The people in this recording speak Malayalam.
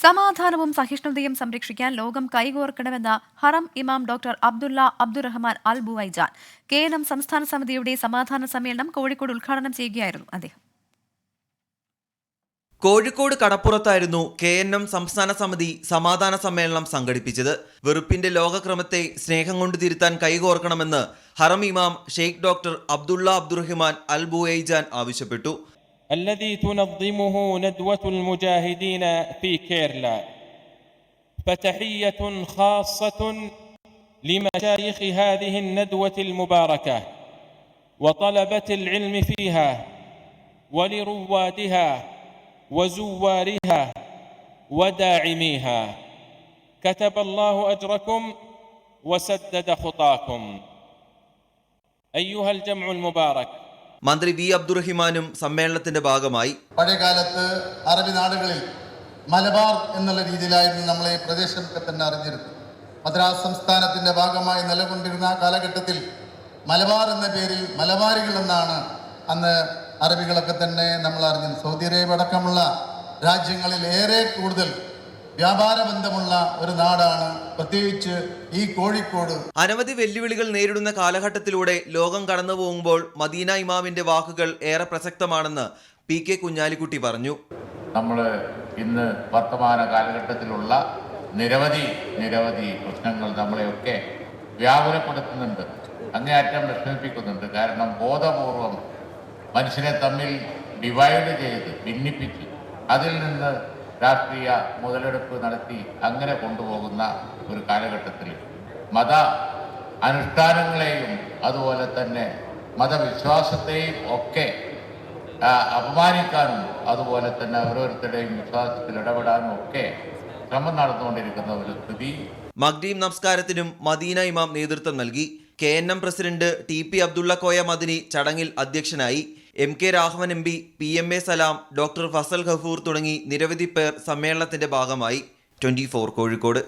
സമാധാനവും സഹിഷ്ണുതയും സംരക്ഷിക്കാൻ ലോകം കൈകോർക്കണമെന്ന ഹറം ഇമാം ഡോക്ടർ അബ്ദുള്ള അബ്ദുറഹ്മാൻ അൽ ബുവൈജാൻ KNM സംസ്ഥാന സമിതിയുടെ സമാധാന സമ്മേളനം കോഴിക്കോട് ഉദ്ഘാടനം ചെയ്യുകയായിരുന്നു അദ്ദേഹം. കോഴിക്കോട് കടപ്പുറത്തായിരുന്നു KNM സംസ്ഥാന സമിതി സമാധാന സമ്മേളനം സംഘടിപ്പിച്ചത്. വെറുപ്പിന്റെ ലോകക്രമത്തെ സ്നേഹം കൊണ്ട് തിരുത്താൻ കൈകോർക്കണമെന്ന് ഹറം ഇമാം ഷെയ്ഖ് ഡോക്ടർ അബ്ദുള്ള അബ്ദുറഹ്മാൻ അൽ ബുവൈജാൻ ആവശ്യപ്പെട്ടു. الذي تنظمه ندوة المجاهدين في كيرلا، فتحية خاصة لمشايخ هذه الندوة المباركة وطلبة العلم فيها ولروادها وزوارها وداعميها. كتب الله أجركم وسدد خطاكم أيها الجمع المبارك. മന്ത്രി വി അബ്ദുറഹിമാനും സമ്മേളനത്തിന്റെ ഭാഗമായി. പഴയകാലത്ത് അറബി നാടുകളിൽ മലബാർ എന്നുള്ള രീതിയിലായിരുന്നു നമ്മളെ ഈ പ്രദേശമൊക്കെ തന്നെ അറിഞ്ഞിരുന്നത്. മദ്രാസ് സംസ്ഥാനത്തിന്റെ ഭാഗമായി നിലകൊണ്ടിരുന്ന കാലഘട്ടത്തിൽ മലബാർ എന്ന പേരിൽ മലബാരികൾ എന്നാണ് അന്ന് അറബികളൊക്കെ തന്നെ നമ്മൾ അറിഞ്ഞത്. സൗദി അറേബ്യ അടക്കമുള്ള രാജ്യങ്ങളിൽ ഏറെ കൂടുതൽ വ്യാപാര ബന്ധമുള്ള ഒരു നാടാണ് പ്രത്യേകിച്ച് ഈ കോഴിക്കോട്. അനവധി വെല്ലുവിളികൾ നേരിടുന്ന കാലഘട്ടത്തിലൂടെ ലോകം കടന്നു പോകുമ്പോൾ മദീന ഇമാമിന്റെ വാക്കുകൾ ഏറെ പ്രസക്തമാണെന്ന് PK കുഞ്ഞാലിക്കുട്ടി പറഞ്ഞു. നമ്മൾ ഇന്ന് വർത്തമാന കാലഘട്ടത്തിലുള്ള നിരവധി പ്രശ്നങ്ങൾ നമ്മളെയൊക്കെ വ്യാകുലപ്പെടുത്തുന്നുണ്ട്, അങ്ങേയറ്റം വിഷമിപ്പിക്കുന്നുണ്ട്. കാരണം ബോധപൂർവം മനുഷ്യരെ തമ്മിൽ ഡിവൈഡ് ചെയ്ത് ഭിന്നിപ്പിച്ച് അതിൽ നിന്ന് രാഷ്ട്രീയ മുതലെടുപ്പ് നടത്തി അങ്ങനെ കൊണ്ടുപോകുന്ന ഒരു കാലഘട്ടത്തിൽ മത അനുഷ്ഠാനങ്ങളെയും അതുപോലെ തന്നെ മതവിശ്വാസത്തെയും ഒക്കെ അപമാനിക്കാനും അതുപോലെ തന്നെ ഓരോരുത്തരുടെയും വിശ്വാസത്തിൽ ഇടപെടാനും ഒക്കെ ശ്രമം നടന്നുകൊണ്ടിരിക്കുന്ന ഒരു സ്ഥിതി. മഗ്‌രിബ് നമസ്കാരത്തിനും മദീന ഇമാം നേതൃത്വം നൽകി. KNM president TP Abdulla Koya Madani ചടങ്ങിൽ അധ്യക്ഷനായി. MK Raghavan MP, PMA Salam, doctor Fazal Gafoor തുടങ്ങി നിരവധി പേർ സമ്മേളനത്തിന്റെ ഭാഗമായി. 24 കോഴിക്കോട്.